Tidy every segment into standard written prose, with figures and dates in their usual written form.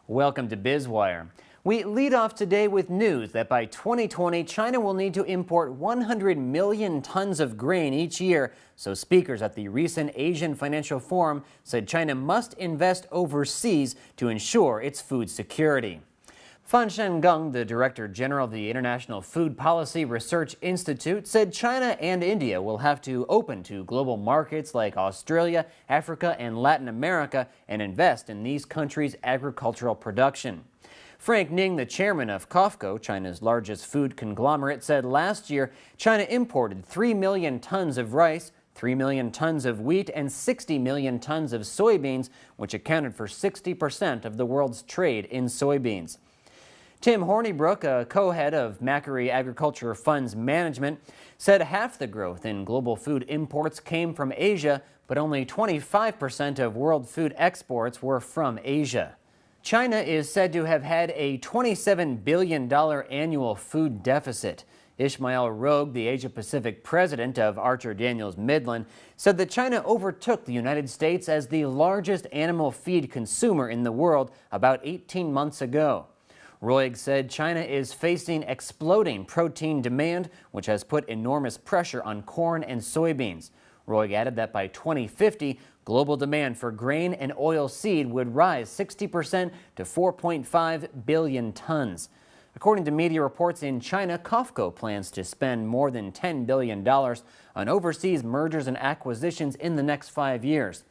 Welcome to Biz Wire. We lead off today with news that by 2020, China will need to import 100 million tons of grain each year. So speakers at the recent Asian Financial Forum said China must invest overseas to ensure its food security. Fan Shengeng, the Director General of the International Food Policy Research Institute, said China and India will have to open to global markets like Australia, Africa, and Latin America and invest in these countries' agricultural production. Frank Ning, the chairman of COFCO, China's largest food conglomerate, said last year China imported 3 million tons of rice, 3 million tons of wheat, and 60 million tons of soybeans, which accounted for 60% of the world's trade in soybeans. Tim Hornibrook, a co-head of Macquarie Agriculture Funds Management, said half the growth in global food imports came from Asia, but only 25% of world food exports were from Asia. China is said to have had a $27 billion annual food deficit. Ishmael Rogue, the Asia-Pacific president of Archer Daniels Midland, said that China overtook the United States as the largest animal feed consumer in the world about 18 months ago. Roig said China is facing exploding protein demand, which has put enormous pressure on corn and soybeans. Roig added that by 2050, global demand for grain and oil seed would rise 60% to 4.5 billion tons. According to media reports in China, COFCO plans to spend more than $10 billion on overseas mergers and acquisitions in the next 5 years.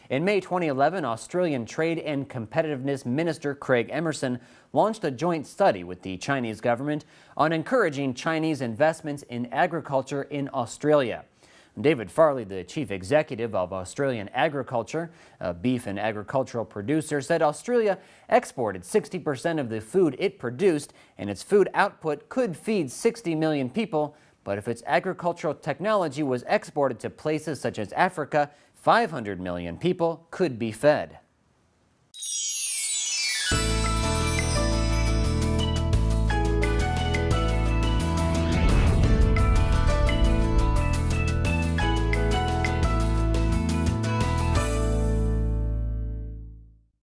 In May 2011, Australian Trade and Competitiveness Minister Craig Emerson launched a joint study with the Chinese government on encouraging Chinese investments in agriculture in Australia. David Farley, the chief executive of Australian Agriculture, a beef and agricultural producer, said Australia exported 60% of the food it produced, and its food output could feed 60 million people. But if its agricultural technology was exported to places such as Africa, 500 million people could be fed.